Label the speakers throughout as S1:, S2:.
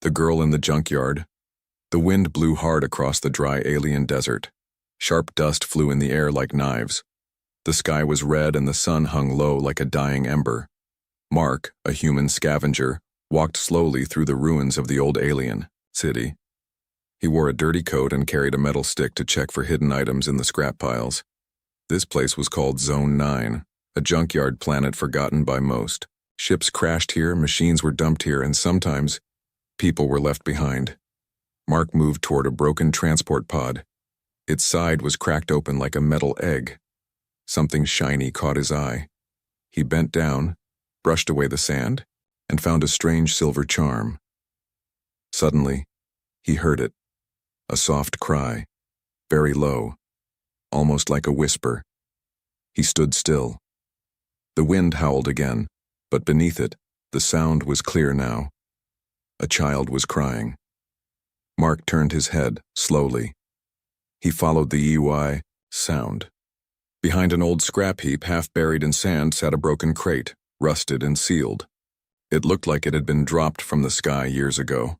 S1: The girl in the junkyard. The wind blew hard across the dry alien desert. Sharp dust flew in the air like knives. The sky was red and the sun hung low like a dying ember. Mark, a human scavenger, walked slowly through the ruins of the old alien city. He wore a dirty coat and carried a metal stick to check for hidden items in the scrap piles. This place was called Zone 9, a junkyard planet forgotten by most. Ships crashed here, machines were dumped here, and sometimes people were left behind. Mark moved toward a broken transport pod. Its side was cracked open like a metal egg. Something shiny caught his eye. He bent down, brushed away the sand, and found a strange silver charm. Suddenly, he heard it. A soft cry, very low, almost like a whisper. He stood still. The wind howled again, but beneath it, the sound was clear now. A child was crying. Mark turned his head, slowly. He followed the HFY sound. Behind an old scrap heap half buried in sand sat a broken crate, rusted and sealed. It looked like it had been dropped from the sky years ago.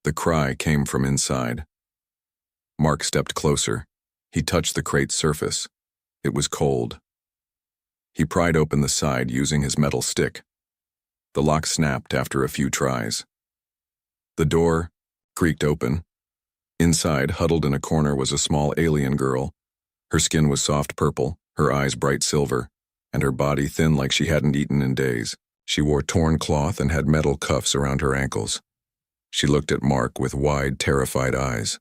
S1: The cry came from inside. Mark stepped closer. He touched the crate's surface. It was cold. He pried open the side using his metal stick. The lock snapped after a few tries. The door creaked open. Inside, huddled in a corner, was a small alien girl. Her skin was soft purple, her eyes bright silver, and her body thin like she hadn't eaten in days. She wore torn cloth and had metal cuffs around her ankles. She looked at Mark with wide, terrified eyes.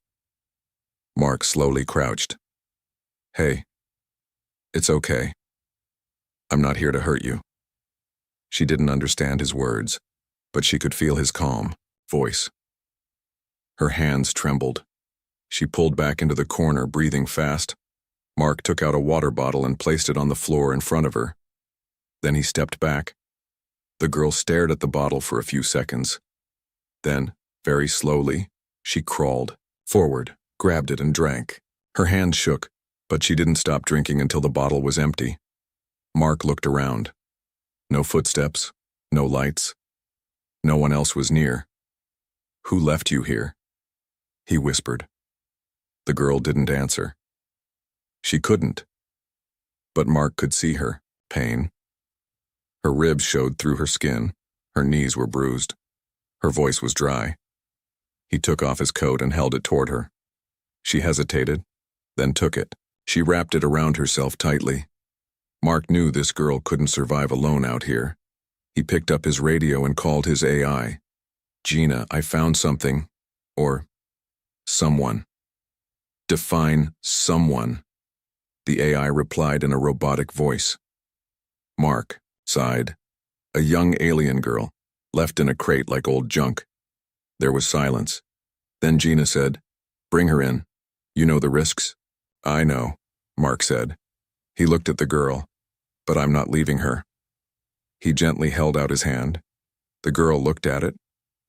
S1: Mark slowly crouched. "Hey, it's okay. I'm not here to hurt you." She didn't understand his words, but she could feel his calm voice. Her hands trembled. She pulled back into the corner, breathing fast. Mark took out a water bottle and placed it on the floor in front of her. Then he stepped back. The girl stared at the bottle for a few seconds. Then, very slowly, she crawled forward, grabbed it, and drank. Her hand shook, but she didn't stop drinking until the bottle was empty. Mark looked around. No footsteps, no lights. No one else was near. "Who left you here?" he whispered. The girl didn't answer. She couldn't. But Mark could see her pain. Her ribs showed through her skin. Her knees were bruised. Her voice was dry. He took off his coat and held it toward her. She hesitated, then took it. She wrapped it around herself tightly. Mark knew this girl couldn't survive alone out here. He picked up his radio and called his AI. "Gina, I found something. Or someone." "Define someone," the AI replied in a robotic voice. Mark sighed. "A young alien girl, left in a crate like old junk." There was silence. Then Gina said, "Bring her in. You know the risks?" "I know," Mark said. He looked at the girl. "But I'm not leaving her." He gently held out his hand. The girl looked at it.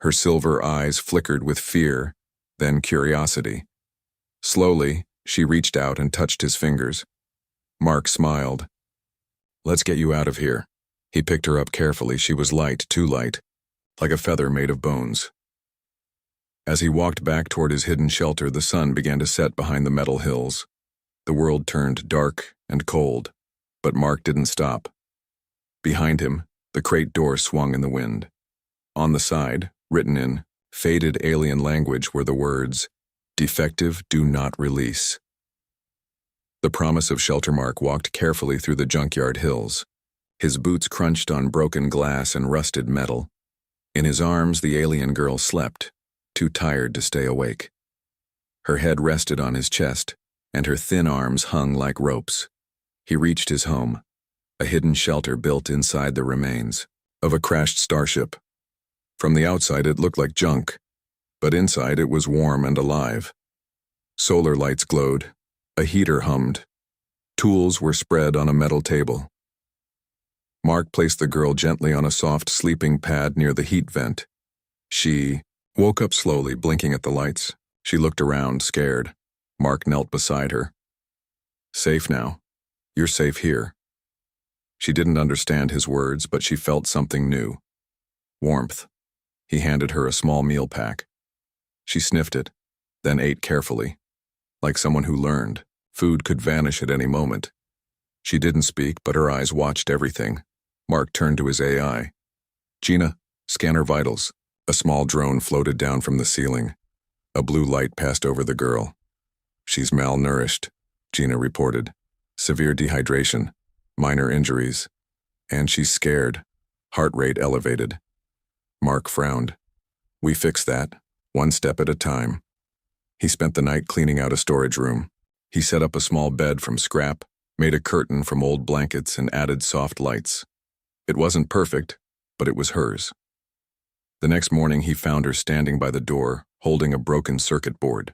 S1: Her silver eyes flickered with fear, then curiosity. Slowly, she reached out and touched his fingers. Mark smiled. "Let's get you out of here." He picked her up carefully. She was light, too light, like a feather made of bones. As he walked back toward his hidden shelter, the sun began to set behind the metal hills. The world turned dark and cold, but Mark didn't stop. Behind him, the crate door swung in the wind. On the side, written in faded alien language, were the words, "Defective, do not release." The promise of shelter. Mark walked carefully through the junkyard hills. His boots crunched on broken glass and rusted metal. In his arms, the alien girl slept, too tired to stay awake. Her head rested on his chest, and her thin arms hung like ropes. He reached his home, a hidden shelter built inside the remains of a crashed starship. From the outside, it looked like junk, but inside it was warm and alive. Solar lights glowed. A heater hummed. Tools were spread on a metal table. Mark placed the girl gently on a soft sleeping pad near the heat vent. She woke up slowly, blinking at the lights. She looked around, scared. Mark knelt beside her. "Safe now. You're safe here." She didn't understand his words, but she felt something new. Warmth. He handed her a small meal pack. She sniffed it, then ate carefully, like someone who learned. Food could vanish at any moment. She didn't speak, but her eyes watched everything. Mark turned to his AI. Gina, scan her vitals. A small drone floated down from the ceiling. A blue light passed over the girl. She's malnourished, Gina reported. Severe dehydration, minor injuries. And she's scared. Heart rate elevated. Mark frowned. We fix that, one step at a time. He spent the night cleaning out a storage room. He set up a small bed from scrap, made a curtain from old blankets, and added soft lights. It wasn't perfect, but it was hers. The next morning he found her standing by the door, holding a broken circuit board.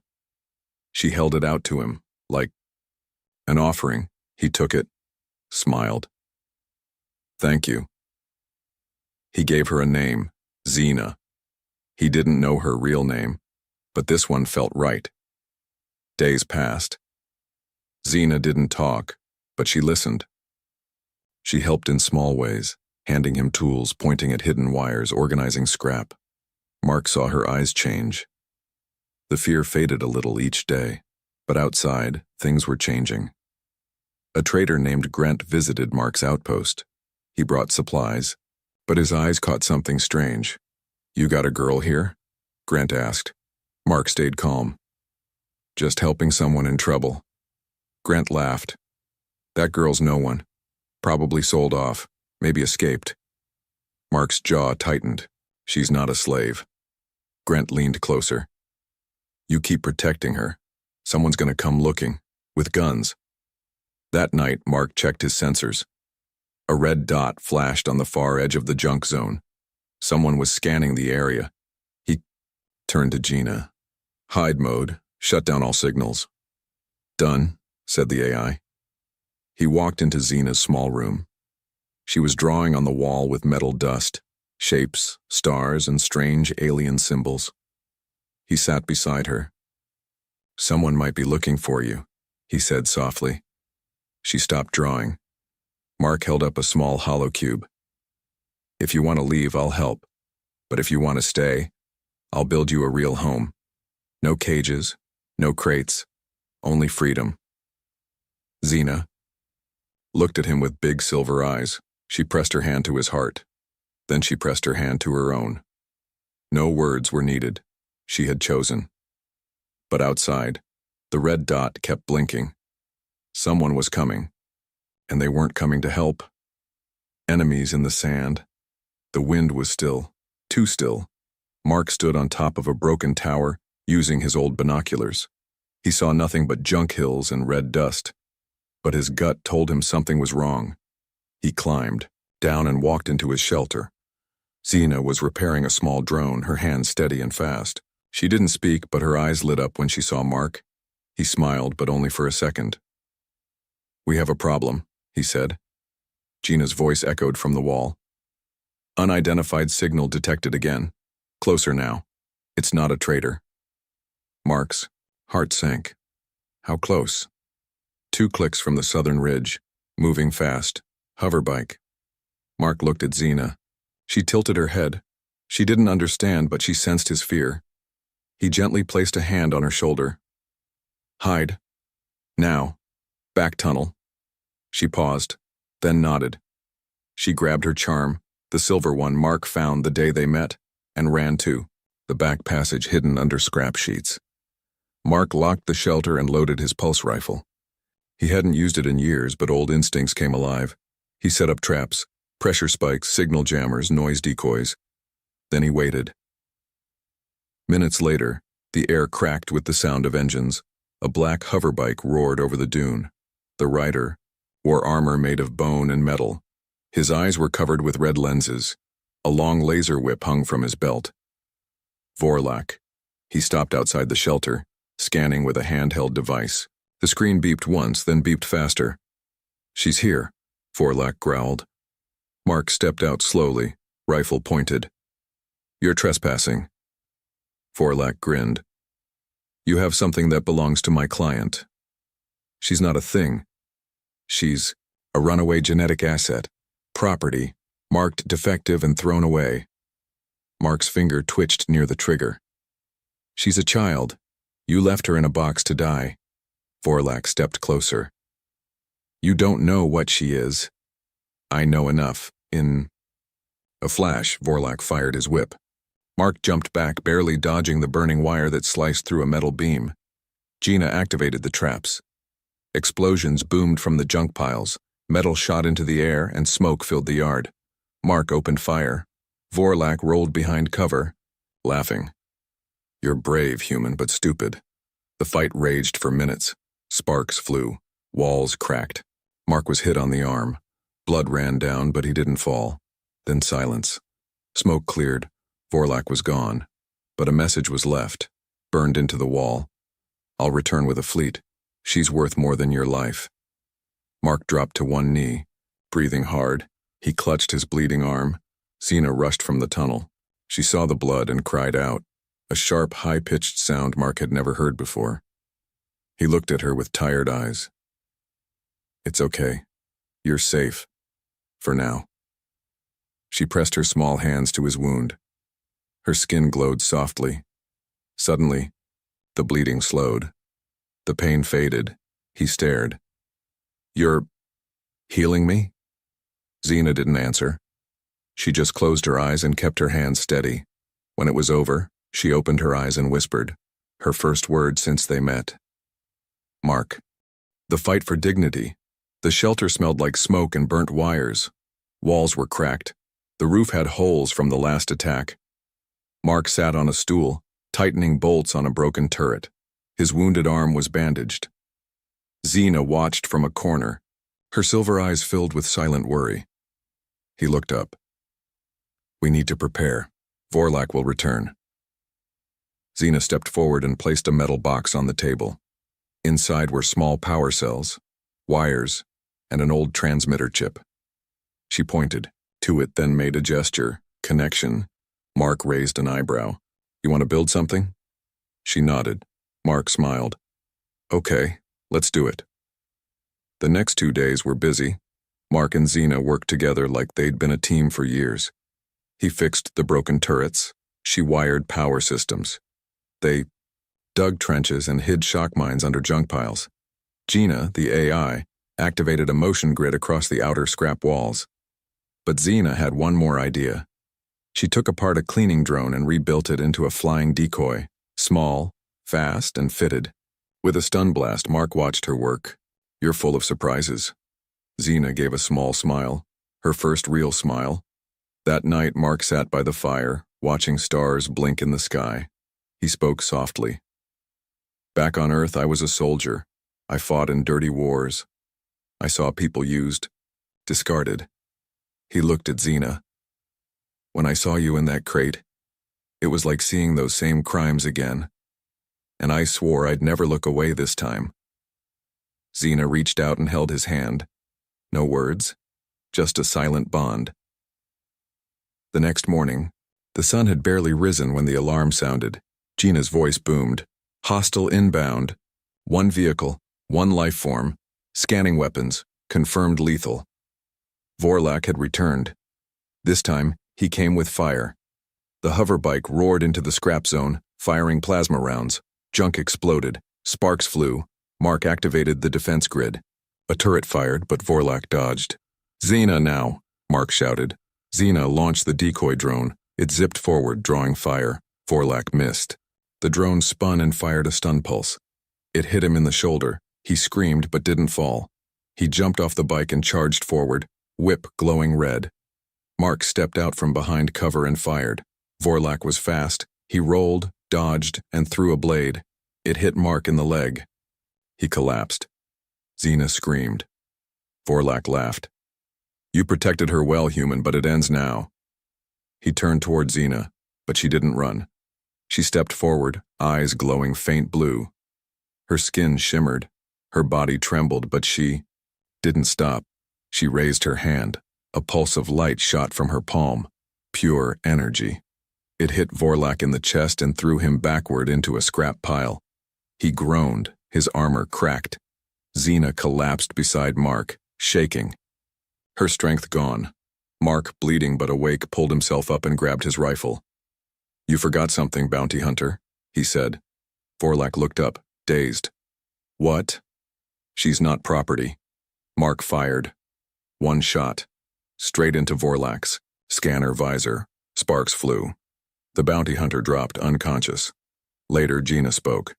S1: She held it out to him, like an offering. He took it, smiled. Thank you. He gave her a name, Xena. He didn't know her real name, but this one felt right. Days passed. Xena didn't talk, but she listened. She helped in small ways, handing him tools, pointing at hidden wires, organizing scrap. Mark saw her eyes change. The fear faded a little each day, but outside, things were changing. A trader named Grant visited Mark's outpost. He brought supplies, but his eyes caught something strange. You got a girl here? Grant asked. Mark stayed calm. Just helping someone in trouble. Grant laughed. That girl's no one. Probably sold off, maybe escaped. Mark's jaw tightened. She's not a slave. Grant leaned closer. You keep protecting her. Someone's gonna come looking, with guns. That night, Mark checked his sensors. A red dot flashed on the far edge of the junk zone. Someone was scanning the area. He turned to Gina. Hide mode, shut down all signals. Done, said the AI. He walked into Xena's small room. She was drawing on the wall with metal dust, shapes, stars, and strange alien symbols. He sat beside her. Someone might be looking for you, he said softly. She stopped drawing. Mark held up a small hollow cube. If you want to leave, I'll help. But if you want to stay, I'll build you a real home. No cages, no crates, only freedom. Xena looked at him with big silver eyes. She pressed her hand to his heart. Then she pressed her hand to her own. No words were needed. She had chosen. But outside, the red dot kept blinking. Someone was coming, and they weren't coming to help. Enemies in the sand. The wind was still, too still. Mark stood on top of a broken tower, using his old binoculars. He saw nothing but junk hills and red dust. But his gut told him something was wrong. He climbed down and walked into his shelter. Xena was repairing a small drone, her hands steady and fast. She didn't speak, but her eyes lit up when she saw Mark. He smiled, but only for a second. We have a problem, he said. Gina's voice echoed from the wall. Unidentified signal detected again. Closer now. It's not a traitor. Mark's heart sank. How close? 2 clicks from the southern ridge, moving fast, hoverbike. Mark looked at Xena. She tilted her head. She didn't understand, but she sensed his fear. He gently placed a hand on her shoulder. Hide. Now. Back tunnel. She paused, then nodded. She grabbed her charm, the silver one Mark found the day they met, and ran to the back passage hidden under scrap sheets. Mark locked the shelter and loaded his pulse rifle. He hadn't used it in years, but old instincts came alive. He set up traps, pressure spikes, signal jammers, noise decoys. Then he waited. Minutes later, the air cracked with the sound of engines. A black hoverbike roared over the dune. The rider wore armor made of bone and metal. His eyes were covered with red lenses. A long laser whip hung from his belt. Vorlak. He stopped outside the shelter, scanning with a handheld device. The screen beeped once, then beeped faster. She's here, Vorlak growled. Mark stepped out slowly, rifle pointed. You're trespassing. Vorlak grinned. You have something that belongs to my client. She's not a thing. She's a runaway genetic asset, property, marked defective and thrown away. Mark's finger twitched near the trigger. She's a child. You left her in a box to die. Vorlak stepped closer. You don't know what she is. I know enough. In a flash, Vorlak fired his whip. Mark jumped back, barely dodging the burning wire that sliced through a metal beam. Gina activated the traps. Explosions boomed from the junk piles. Metal shot into the air and smoke filled the yard. Mark opened fire. Vorlak rolled behind cover, laughing. You're brave, human, but stupid. The fight raged for minutes. Sparks flew. Walls cracked. Mark was hit on the arm. Blood ran down, but he didn't fall. Then silence. Smoke cleared. Vorlak was gone. But a message was left, burned into the wall. I'll return with a fleet. She's worth more than your life. Mark dropped to one knee, breathing hard. He clutched his bleeding arm. Zena rushed from the tunnel. She saw the blood and cried out, a sharp, high-pitched sound Mark had never heard before. He looked at her with tired eyes. It's okay. You're safe. For now. She pressed her small hands to his wound. Her skin glowed softly. Suddenly, the bleeding slowed. The pain faded. He stared. You're healing me? Zena didn't answer. She just closed her eyes and kept her hands steady. When it was over, she opened her eyes and whispered, her first word since they met. Mark. The fight for dignity. The shelter smelled like smoke and burnt wires. Walls were cracked. The roof had holes from the last attack. Mark sat on a stool, tightening bolts on a broken turret. His wounded arm was bandaged. Zena watched from a corner, her silver eyes filled with silent worry. He looked up. We need to prepare. Vorlak will return. Zena stepped forward and placed a metal box on the table. Inside were small power cells, wires, and an old transmitter chip. She pointed to it, then made a gesture. Connection. Mark raised an eyebrow. You want to build something? She nodded. Mark smiled. Okay, let's do it. The next 2 days were busy. Mark and Zena worked together like they'd been a team for years. He fixed the broken turrets. She wired power systems. They dug trenches and hid shock mines under junk piles. Gina, the AI, activated a motion grid across the outer scrap walls. But Zena had one more idea. She took apart a cleaning drone and rebuilt it into a flying decoy, small, fast, and fitted. With a stun blast, Mark watched her work. You're full of surprises. Zena gave a small smile, her first real smile. That night, Mark sat by the fire, watching stars blink in the sky. He spoke softly. Back on Earth, I was a soldier. I fought in dirty wars. I saw people used, discarded. He looked at Zena. When I saw you in that crate, it was like seeing those same crimes again. And I swore I'd never look away this time. Zena reached out and held his hand. No words, just a silent bond. The next morning, the sun had barely risen when the alarm sounded. Gina's voice boomed. Hostile inbound. 1 vehicle, 1 life form, scanning weapons, confirmed lethal. Vorlak had returned. This time, he came with fire. The hoverbike roared into the scrap zone, firing plasma rounds. Junk exploded. Sparks flew. Mark activated the defense grid. A turret fired, but Vorlak dodged. Zena now, Mark shouted. Zena launched the decoy drone. It zipped forward, drawing fire. Vorlak missed. The drone spun and fired a stun pulse. It hit him in the shoulder. He screamed but didn't fall. He jumped off the bike and charged forward, whip glowing red. Mark stepped out from behind cover and fired. Vorlak was fast. He rolled, dodged, and threw a blade. It hit Mark in the leg. He collapsed. Zena screamed. Vorlak laughed. You protected her well, human, but it ends now. He turned toward Zena, but she didn't run. She stepped forward, eyes glowing faint blue. Her skin shimmered. Her body trembled, but she didn't stop. She raised her hand. A pulse of light shot from her palm. Pure energy. It hit Vorlak in the chest and threw him backward into a scrap pile. He groaned. His armor cracked. Zena collapsed beside Mark, shaking. Her strength gone. Mark, bleeding but awake, pulled himself up and grabbed his rifle. You forgot something, bounty hunter, he said. Vorlak looked up, dazed. What? She's not property. Mark fired. One shot. Straight into Vorlak's scanner visor. Sparks flew. The bounty hunter dropped unconscious. Later, Gina spoke.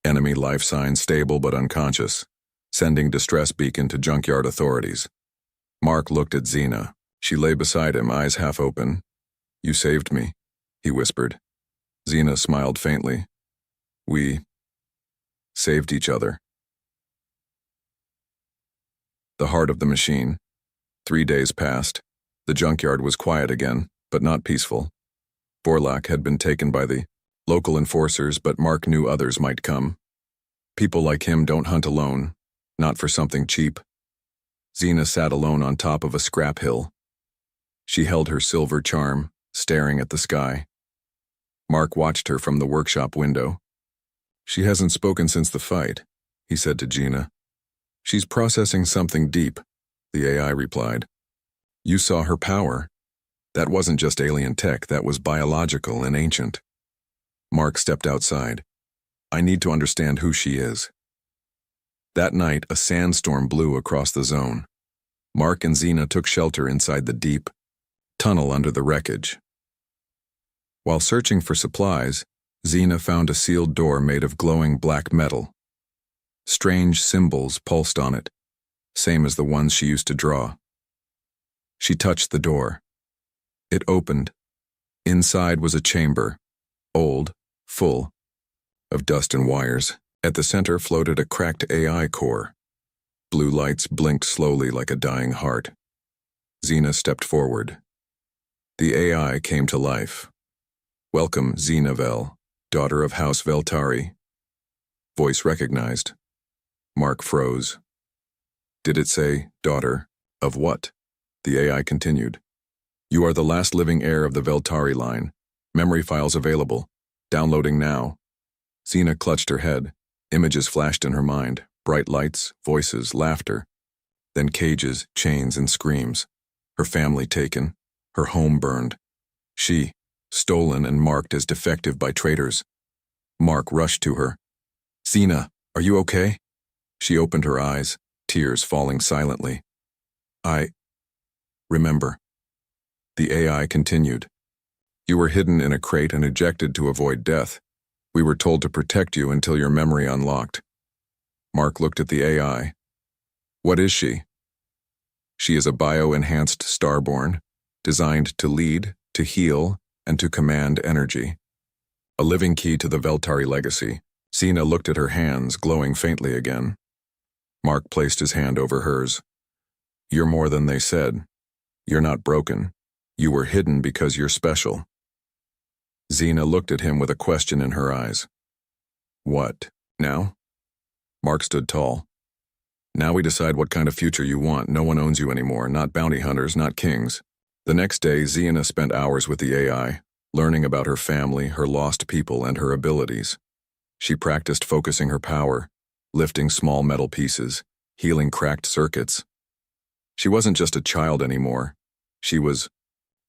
S1: Enemy life signs stable but unconscious. Sending distress beacon to junkyard authorities. Mark looked at Xena. She lay beside him, eyes half open. You saved me, he whispered. Xena smiled faintly. We saved each other. The heart of the machine. 3 days passed. The junkyard was quiet again, but not peaceful. Vorlak had been taken by the local enforcers, but Mark knew others might come. People like him don't hunt alone, not for something cheap. Xena sat alone on top of a scrap hill. She held her silver charm, staring at the sky. Mark watched her from the workshop window. She hasn't spoken since the fight, he said to Gina. She's processing something deep, the AI replied. You saw her power. That wasn't just alien tech, that was biological and ancient. Mark stepped outside. I need to understand who she is. That night, a sandstorm blew across the zone. Mark and Xena took shelter inside the deep tunnel under the wreckage. While searching for supplies, Xena found a sealed door made of glowing black metal. Strange symbols pulsed on it, same as the ones she used to draw. She touched the door. It opened. Inside was a chamber, old, full of dust and wires. At the center floated a cracked AI core. Blue lights blinked slowly like a dying heart. Xena stepped forward. The AI came to life. Welcome, Xena Vel, daughter of House Veltari. Voice recognized. Mark froze. Did it say, daughter, of what? The AI continued. You are the last living heir of the Veltari line. Memory files available. Downloading now. Xena clutched her head. Images flashed in her mind. Bright lights, voices, laughter. Then cages, chains, and screams. Her family taken. Her home burned. She, stolen and marked as defective by traitors. Mark rushed to her. Xena, are you okay? She opened her eyes, tears falling silently. I remember. The AI continued. You were hidden in a crate and ejected to avoid death. We were told to protect you until your memory unlocked. Mark looked at the AI. What is she? She is a bio-enhanced starborn, designed to lead, to heal, and to command energy. A living key to the Veltari legacy. Xena looked at her hands, glowing faintly again. Mark placed his hand over hers. You're more than they said. You're not broken. You were hidden because you're special. Xena looked at him with a question in her eyes. What, now? Mark stood tall. Now we decide what kind of future you want. No one owns you anymore, not bounty hunters, not kings. The next day, Xena spent hours with the AI, learning about her family, her lost people, and her abilities. She practiced focusing her power, lifting small metal pieces, healing cracked circuits. She wasn't just a child anymore. She was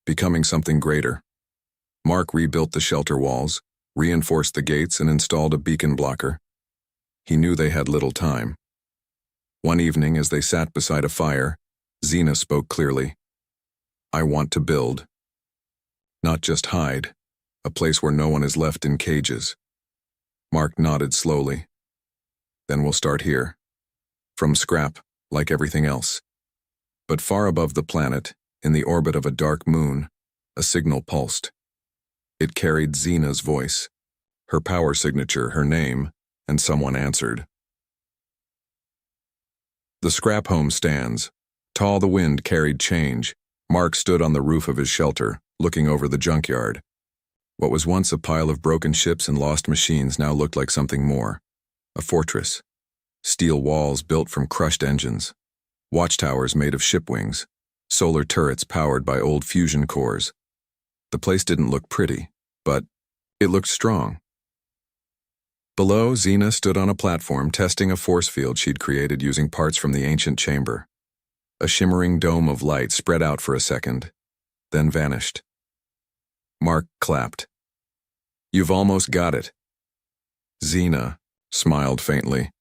S1: becoming something greater. Mark rebuilt the shelter walls, reinforced the gates, and installed a beacon blocker. He knew they had little time. One evening, as they sat beside a fire, Xena spoke clearly. I want to build. Not just hide, a place where no one is left in cages. Mark nodded slowly. Then we'll start here. From scrap, like everything else. But far above the planet, in the orbit of a dark moon, a signal pulsed. It carried Xena's voice, her power signature, her name, and someone answered. The scrap home stands. Tall the wind carried change. Mark stood on the roof of his shelter, looking over the junkyard. What was once a pile of broken ships and lost machines now looked like something more. A fortress. Steel walls built from crushed engines. Watchtowers made of ship wings. Solar turrets powered by old fusion cores. The place didn't look pretty, but it looked strong. Below, Xena stood on a platform testing a force field she'd created using parts from the ancient chamber. A shimmering dome of light spread out for a second, then vanished. Mark clapped. You've almost got it. Xena smiled faintly.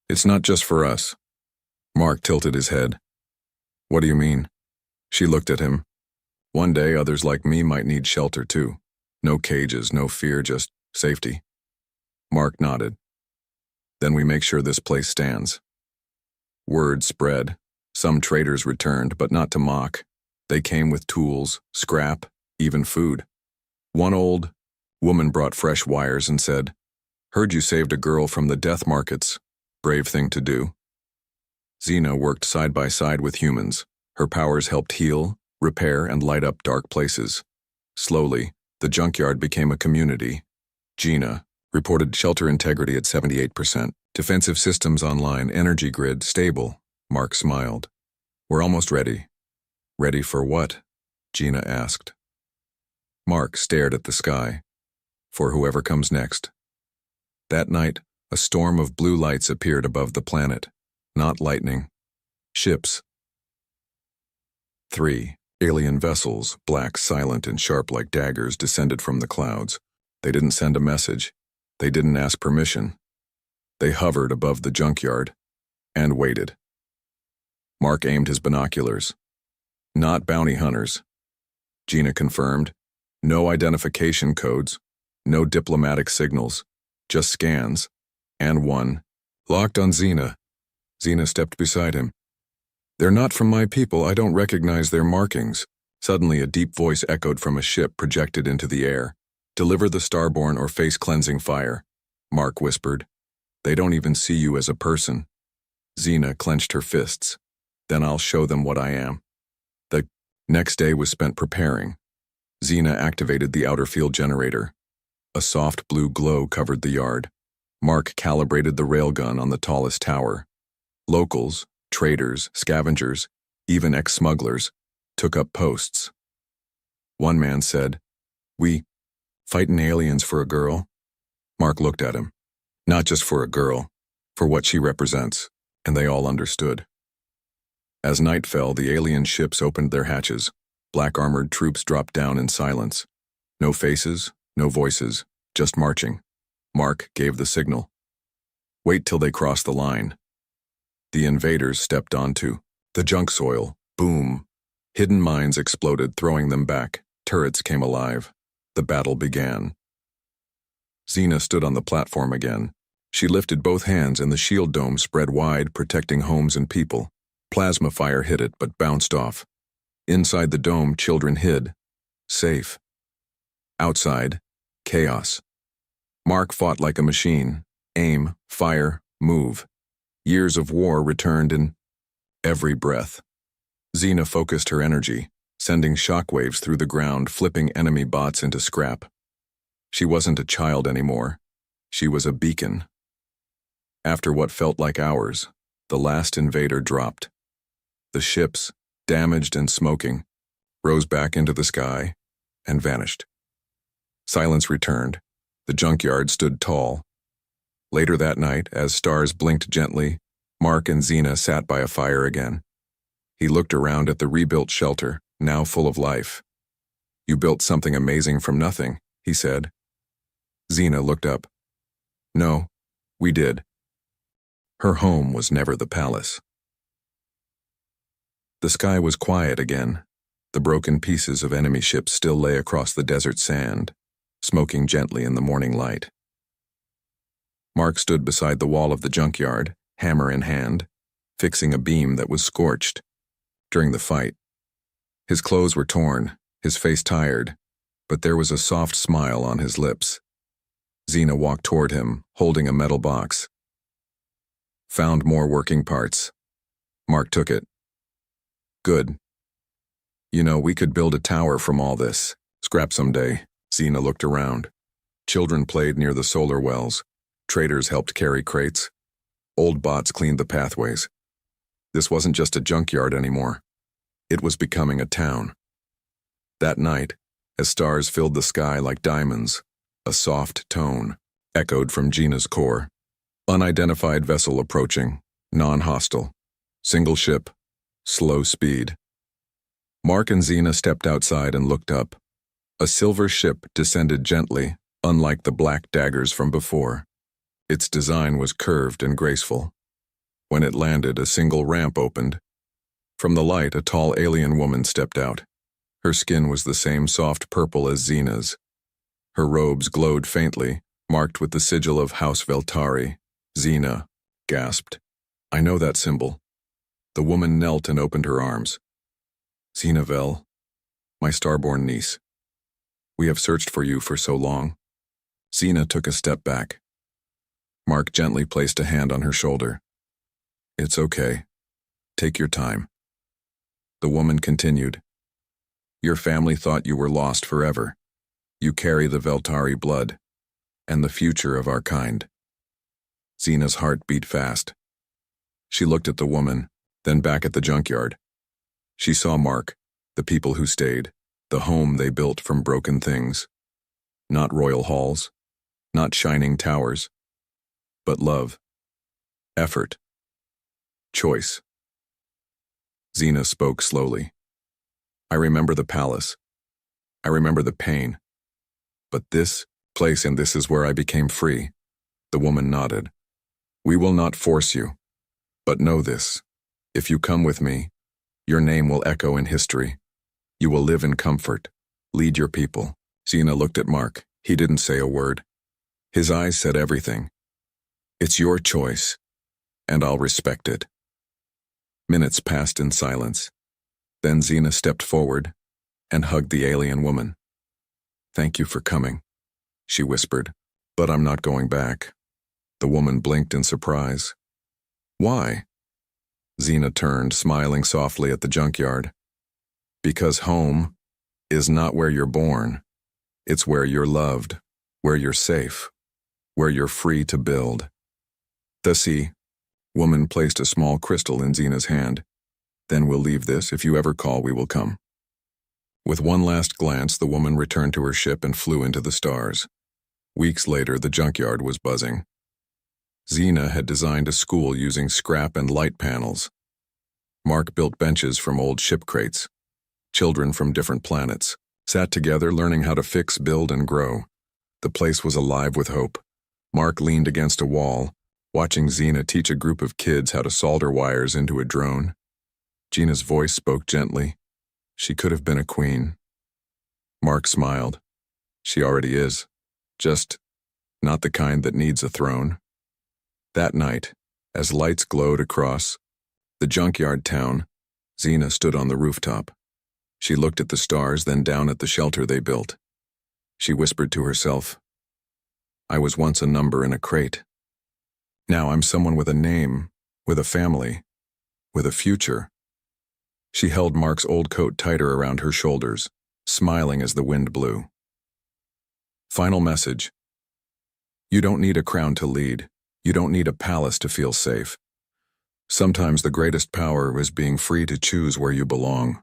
S1: It's not just for us. Mark tilted his head. What do you mean? She looked at him. One day others like me might need shelter too. No cages, no fear, just safety. Mark nodded. Then we make sure this place stands. Word spread. Some traders returned, but not to mock. They came with tools, scrap, even food. One old woman brought fresh wires and said, "Heard you saved a girl from the death markets. Brave thing to do." Xena worked side by side with humans. Her powers helped heal, repair, and light up dark places. Slowly, the junkyard became a community. Gina reported shelter integrity at 78%. Defensive systems online, energy grid stable. Mark smiled. We're almost ready. Ready for what? Gina asked. Mark stared at the sky. For whoever comes next. That night, a storm of blue lights appeared above the planet. Not lightning. Ships. 3 alien vessels, black, silent, and sharp like daggers, descended from the clouds. They didn't send a message. They didn't ask permission. They hovered above the junkyard and waited. Mark aimed his binoculars. Not bounty hunters. Gina confirmed. No identification codes. No diplomatic signals. Just scans. And one. Locked on Xena. Xena stepped beside him. They're not from my people. I don't recognize their markings. Suddenly a deep voice echoed from a ship projected into the air. Deliver the starborn or face cleansing fire. Mark whispered. They don't even see you as a person. Xena clenched her fists. Then I'll show them what I am. The next day was spent preparing. Xena activated the outer field generator. A soft blue glow covered the yard. Mark calibrated the railgun on the tallest tower. Locals, traders, scavengers, even ex-smugglers, took up posts. One man said, "We fightin' aliens for a girl?" Mark looked at him. Not just for a girl, for what she represents, and they all understood. As night fell, the alien ships opened their hatches. Black armored troops dropped down in silence. No faces, no voices, just marching. Mark gave the signal. Wait till they cross the line. The invaders stepped onto the junk soil. Boom. Hidden mines exploded, throwing them back. Turrets came alive. The battle began. Xena stood on the platform again. She lifted both hands and the shield dome spread wide, protecting homes and people. Plasma fire hit it, but bounced off. Inside the dome, children hid. Safe. Outside, chaos. Mark fought like a machine. Aim, fire, move. Years of war returned in every breath. Xena focused her energy, sending shockwaves through the ground, flipping enemy bots into scrap. She wasn't a child anymore. She was a beacon. After what felt like hours, the last invader dropped. The ships, damaged and smoking, rose back into the sky and vanished. Silence returned. The junkyard stood tall. Later that night, as stars blinked gently, Mark and Xena sat by a fire again. He looked around at the rebuilt shelter, now full of life. "You built something amazing from nothing," he said. Xena looked up. "No, we did." Her home was never the palace. The sky was quiet again. The broken pieces of enemy ships still lay across the desert sand, smoking gently in the morning light. Mark stood beside the wall of the junkyard, hammer in hand, fixing a beam that was scorched. During the fight, his clothes were torn, his face tired, but there was a soft smile on his lips. Xena walked toward him, holding a metal box. "Found more working parts." Mark took it. "Good. You know, we could build a tower from all this. Scrap someday." Xena looked around. Children played near the solar wells. Traders helped carry crates. Old bots cleaned the pathways. This wasn't just a junkyard anymore. It was becoming a town. That night, as stars filled the sky like diamonds, a soft tone echoed from Gina's core. Unidentified vessel approaching, non-hostile. Single ship, slow speed. Mark and Xena stepped outside and looked up. A silver ship descended gently, unlike the black daggers from before. Its design was curved and graceful. When it landed, a single ramp opened. From the light, a tall alien woman stepped out. Her skin was the same soft purple as Xena's. Her robes glowed faintly, marked with the sigil of House Veltari. Xena gasped. "I know that symbol." The woman knelt and opened her arms. "Xena Vel, my starborn niece. We have searched for you for so long." Xena took a step back. Mark gently placed a hand on her shoulder. "It's okay. Take your time." The woman continued. "Your family thought you were lost forever. You carry the Veltari blood, and the future of our kind." Xena's heart beat fast. She looked at the woman, then back at the junkyard. She saw Mark, the people who stayed, the home they built from broken things. Not royal halls, not shining towers, but love, effort, choice. Xena spoke slowly. "I remember the palace. I remember the pain. But this place, and this is where I became free." The woman nodded. "We will not force you. But know this. If you come with me, your name will echo in history. You will live in comfort, lead your people." Xena looked at Mark. He didn't say a word. His eyes said everything. "It's your choice, and I'll respect it." Minutes passed in silence. Then Xena stepped forward and hugged the alien woman. "Thank you for coming," she whispered. "But I'm not going back." The woman blinked in surprise. "Why?" Xena turned, smiling softly at the junkyard. "Because home is not where you're born. It's where you're loved, where you're safe, where you're free to build." The woman placed a small crystal in Xena's hand. "Then we'll leave this. If you ever call, we will come." With one last glance, the woman returned to her ship and flew into the stars. Weeks later, the junkyard was buzzing. Xena had designed a school using scrap and light panels. Mark built benches from old ship crates. Children from different planets sat together learning how to fix, build, and grow. The place was alive with hope. Mark leaned against a wall, watching Xena teach a group of kids how to solder wires into a drone. Xena's voice spoke gently. She could have been a queen. Mark smiled. She already is. Just not the kind that needs a throne. That night, as lights glowed across the junkyard town, Xena stood on the rooftop. She looked at the stars, then down at the shelter they built. She whispered to herself, "I was once a number in a crate. Now I'm someone with a name, with a family, with a future." She held Mark's old coat tighter around her shoulders, smiling as the wind blew. Final message. You don't need a crown to lead. You don't need a palace to feel safe. Sometimes the greatest power is being free to choose where you belong.